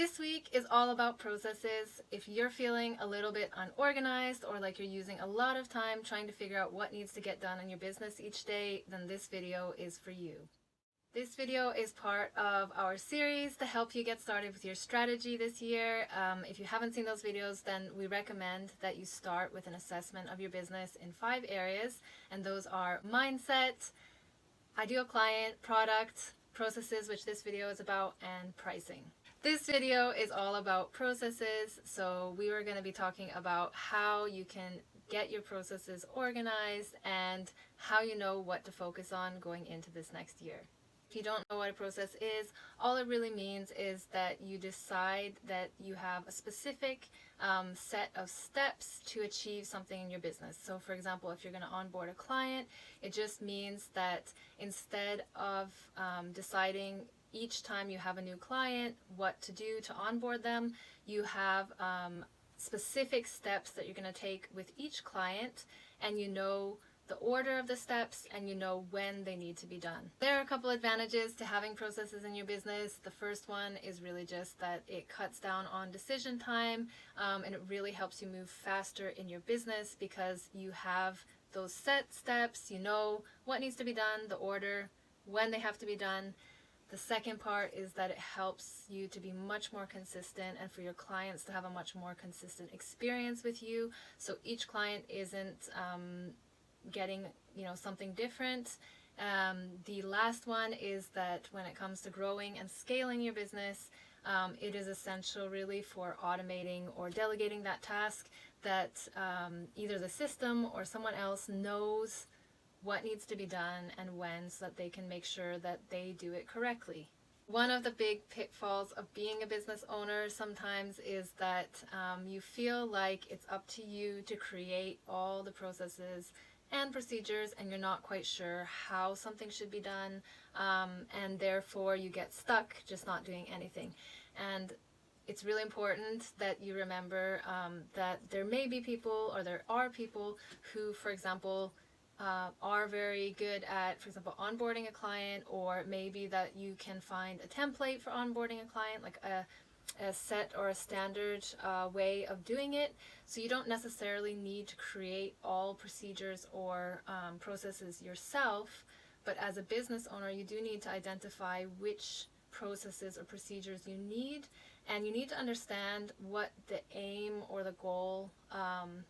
This week is all about processes. If you're feeling a little bit unorganized or like you're using a lot of time trying to figure out what needs to get done in your business each day, then this video is for you. This video is part of our series to help you get started with your strategy this year. If you haven't seen those videos, then we recommend that you start with an assessment of your business in 5 areas, and those are mindset, ideal client, product, processes, which this video is about, and pricing. This video is all about processes, so we were going to be talking about how you can get your processes organized and how you know what to focus on going into this next year. If you don't know what a process is, all it really means is that you decide that you have a specific set of steps to achieve something in your business. So for example, if you're going to onboard a client, it just means that instead of deciding each time you have a new client what to do to onboard them, you have specific steps that you're going to take with each client, and you know the order of the steps and you know when they need to be done. There are a couple advantages to having processes in your business. The first one is really just that it cuts down on decision time, and it really helps you move faster in your business because you have those set steps, you know what needs to be done, the order, when they have to be done. The second part is that it helps you to be much more consistent and for your clients to have a much more consistent experience with you. So each client isn't getting something different. The last one is that when it comes to growing and scaling your business, it is essential really for automating or delegating that task that either the system or someone else knows what needs to be done and when, so that they can make sure that they do it correctly. One of the big pitfalls of being a business owner sometimes is that you feel like it's up to you to create all the processes and procedures, and you're not quite sure how something should be done, and therefore you get stuck just not doing anything. And it's really important that you remember that there may be people, or there are people who, for example, are very good at, for example, onboarding a client, or maybe that you can find a template for onboarding a client, like a set or a standard way of doing it. So you don't necessarily need to create all procedures or processes yourself, but as a business owner, you do need to identify which processes or procedures you need, and you need to understand what the aim or the goal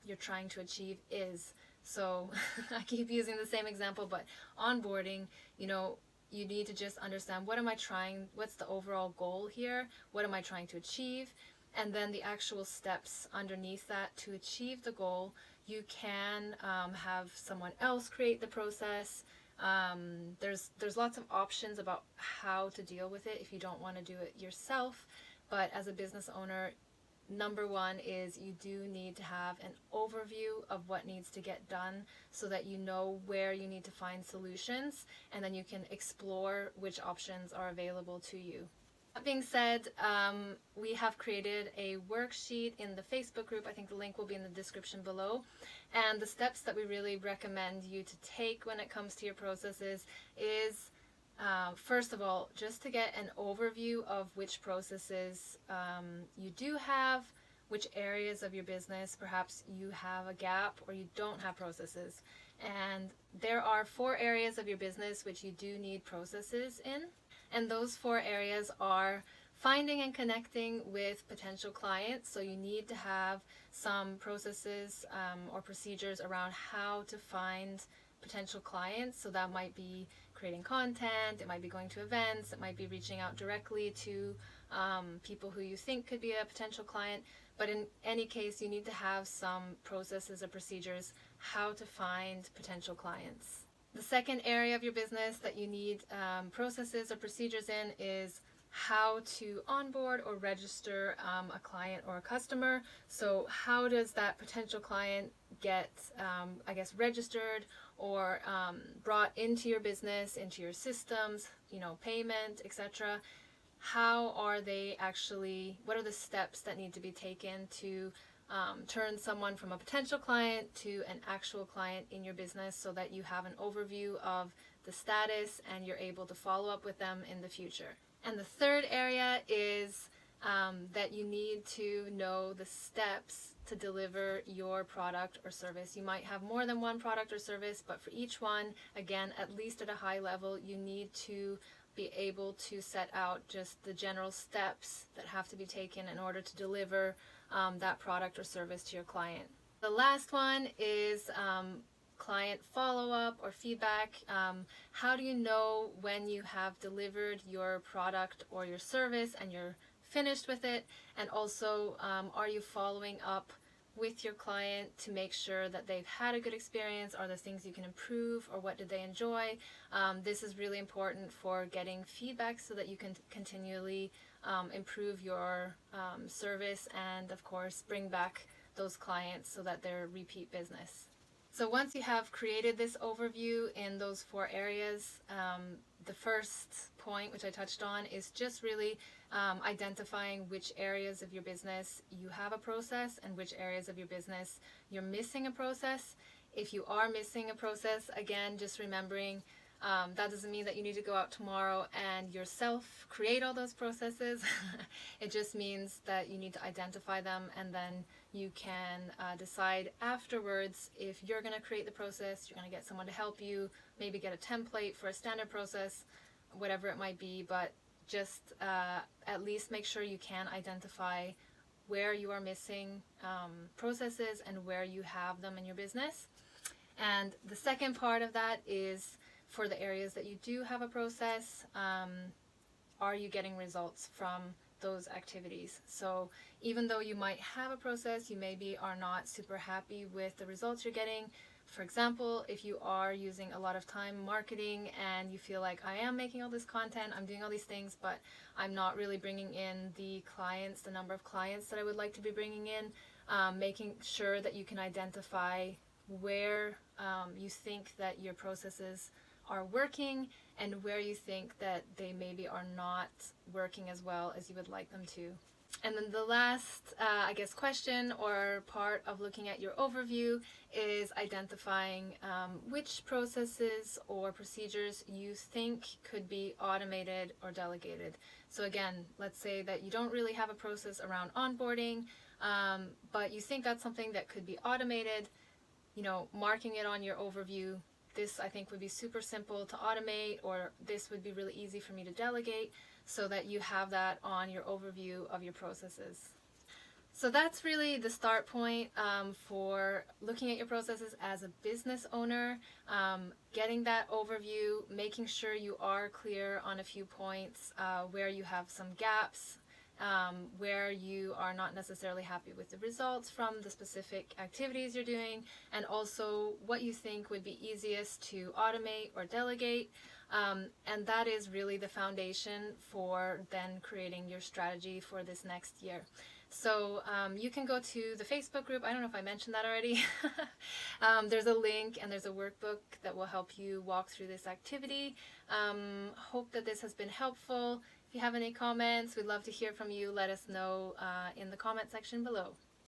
you're trying to achieve is. So I keep using the same example, but onboarding, you need to just understand, what's the overall goal here? What am I trying to achieve? And then the actual steps underneath that to achieve the goal. You can have someone else create the process. There's lots of options about how to deal with it if you don't want to do it yourself. But as a business owner, number one is you do need to have an overview of what needs to get done so that you know where you need to find solutions, and then you can explore which options are available to you. That being said, we have created a worksheet in the Facebook group. I think the link will be in the description below. And the steps that we really recommend you to take when it comes to your processes is, first of all, just to get an overview of which processes you do have, which areas of your business perhaps you have a gap or you don't have processes. And there are 4 areas of your business which you do need processes in. And those 4 areas are finding and connecting with potential clients. So you need to have some processes or procedures around how to find potential clients. So that might be creating content, it might be going to events, it might be reaching out directly to people who you think could be a potential client. But in any case, you need to have some processes or procedures how to find potential clients. The second area of your business that you need processes or procedures in is how to onboard or register a client or a customer. So how does that potential client get, registered or brought into your business, into your systems, payment, etc. How are they actually, what are the steps that need to be taken to turn someone from a potential client to an actual client in your business, so that you have an overview of the status and you're able to follow up with them in the future. And the third area is that you need to know the steps to deliver your product or service. You might have more than one product or service, but for each one, again, at least at a high level, you need to be able to set out just the general steps that have to be taken in order to deliver that product or service to your client. The last one is client follow-up or feedback. How do you know when you have delivered your product or your service and you're finished with it? And also, are you following up with your client to make sure that they've had a good experience? Are there things you can improve, or what did they enjoy? This is really important for getting feedback so that you can continually improve your service and, of course, bring back those clients so that they're repeat business. So once you have created this overview in those 4 areas, the first point, which I touched on, is just really identifying which areas of your business you have a process and which areas of your business you're missing a process. If you are missing a process, again, just remembering that doesn't mean that you need to go out tomorrow and yourself create all those processes. It just means that you need to identify them, and then you can decide afterwards if you're going to create the process, you're going to get someone to help you, maybe get a template for a standard process, whatever it might be, but just at least make sure you can identify where you are missing processes and where you have them in your business. And the second part of that is, for the areas that you do have a process, are you getting results from those activities? So even though you might have a process, you maybe are not super happy with the results you're getting. For example, if you are using a lot of time marketing and you feel like, I am making all this content, I'm doing all these things, but I'm not really bringing in the clients, the number of clients that I would like to be bringing in, making sure that you can identify where you think that your processes are working and where you think that they maybe are not working as well as you would like them to. And then the last, question or part of looking at your overview is identifying which processes or procedures you think could be automated or delegated. So again, let's say that you don't really have a process around onboarding, but you think that's something that could be automated, marking it on your overview. This, I think, would be super simple to automate, or this would be really easy for me to delegate, so that you have that on your overview of your processes. So that's really the start point for looking at your processes as a business owner, getting that overview, making sure you are clear on a few points where you have some gaps, where you are not necessarily happy with the results from the specific activities you're doing, and also what you think would be easiest to automate or delegate. And that is really the foundation for then creating your strategy for this next year. So you can go to the Facebook group. I don't know if I mentioned that already. There's a link and there's a workbook that will help you walk through this activity. Hope that this has been helpful. If you have any comments, we'd love to hear from you. Let us know in the comment section below.